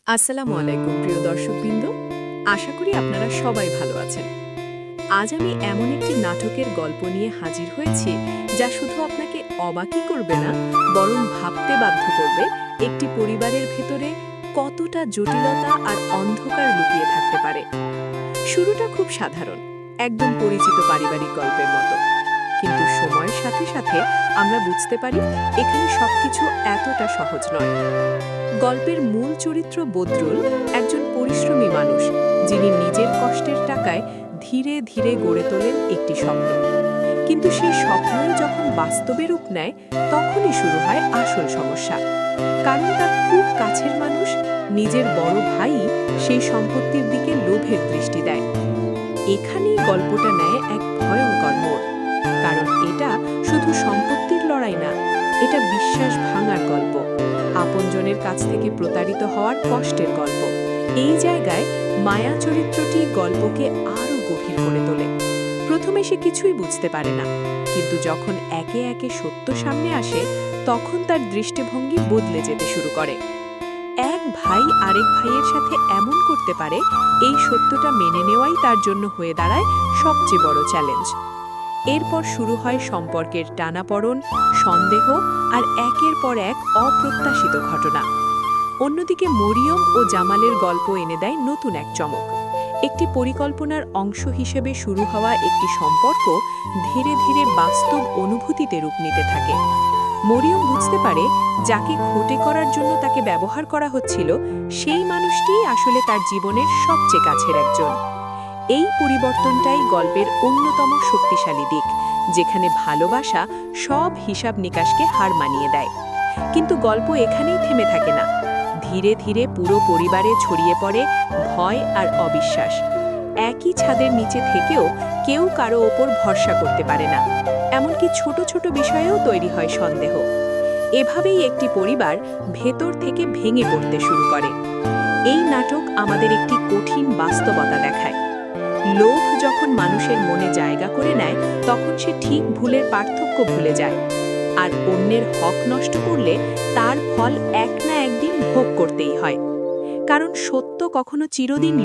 আসসালামু আলাইকুম প্রিয় দর্শকবৃন্দ, আশা করি আপনারা সবাই ভালো আছেন। আজ আমি এমন একটি নাটকের গল্প নিয়ে হাজির হয়েছি যা শুধু আপনাকে অবাকই করবে না, বরং ভাবতে বাধ্য করবে একটি পরিবারের ভেতরে কতটা জটিলতা আর অন্ধকার লুকিয়ে থাকতে পারে। শুরুটা খুব সাধারণ, একদম পরিচিত পারিবারিক গল্পের মতো। কিন্তু সময়ের সাথে সাথে আমরা বুঝতে পারি এখানে সবকিছু এতটা সহজ নয়। গল্পের মূল চরিত্র বদরুল একজন পরিশ্রমী মানুষ, যিনি নিজের কষ্টের টাকায় ধীরে ধীরে গড়ে তোলেন একটি স্বপ্ন। কিন্তু সেই স্বপ্নই যখন বাস্তবে রূপ নেয়, তখনই শুরু হয় আসল সমস্যা। কারণ তার খুব কাছের মানুষ, নিজের বড় ভাই, সেই সম্পত্তির দিকে লোভের দৃষ্টি দেয়। এখানেই গল্পটা নেয় এক ভয়ঙ্কর মোড়। কারণ এটা শুধু সম্পত্তির লড়াই না, এটা বিশ্বাস ভাঙার গল্প, আপনজনের কাছ থেকে প্রতারিত হওয়ার কষ্টের গল্প। এই জায়গায় মায়া চরিত্রটি গল্পকে আরও গভীর করে তোলে। প্রথমে সে কিছুই বুঝতে পারে না, কিন্তু যখন একে একে সত্য সামনে আসে, তখন তার দৃষ্টিভঙ্গি বদলে যেতে শুরু করে। এক ভাই আরেক ভাইয়ের সাথে এমন করতে পারে, এই সত্যটা মেনে নেওয়াই তার জন্য হয়ে দাঁড়ায় সবচেয়ে বড় চ্যালেঞ্জ। এরপর শুরু হয় সম্পর্কের টানাপড়ন, সন্দেহ আর একের পর এক অপ্রত্যাশিত ঘটনা। অন্যদিকে মরিয়ম ও জামালের গল্প এনে দেয় নতুন এক চমক। একটি পরিকল্পনার অংশ হিসেবে শুরু হওয়া একটি সম্পর্ক ধীরে ধীরে বাস্তব অনুভূতিতে রূপ নিতে থাকে। মরিয়ম বুঝতে পারে, যাকে ক্ষতি করার জন্য তাকে ব্যবহার করা হচ্ছিল, সেই মানুষটিই আসলে তার জীবনের সবচেয়ে কাছের একজন। এই পরিবর্তনটাই গল্পের অন্যতম শক্তিশালী দিক, যেখানে ভালোবাসা সব হিসাব নিকাশকে হার মানিয়ে দেয়। কিন্তু গল্প এখানেই থেমে থাকে না। ধীরে ধীরে পুরো পরিবারে ছড়িয়ে পড়ে ভয় আর অবিশ্বাস। একই ছাদের নিচে থেকেও কেউ কারো ওপর ভরসা করতে পারে না, এমনকি ছোট ছোট বিষয়েও তৈরি হয় সন্দেহ। এভাবেই একটি পরিবার ভেতর থেকে ভেঙে পড়তে শুরু করে। এই নাটক আমাদের একটি কঠিন বাস্তবতা দেখায়। লোভ যখন মানুষের মনে জায়গা করে নেয়, তখন সে ঠিক ভুলের পার্থক্য ভুলে যায়। আর অন্যের হক নষ্ট করলে তার ফল এক না একদিন ভোগ করতেই হয়। কারণ সত্য কখনো চিরদিন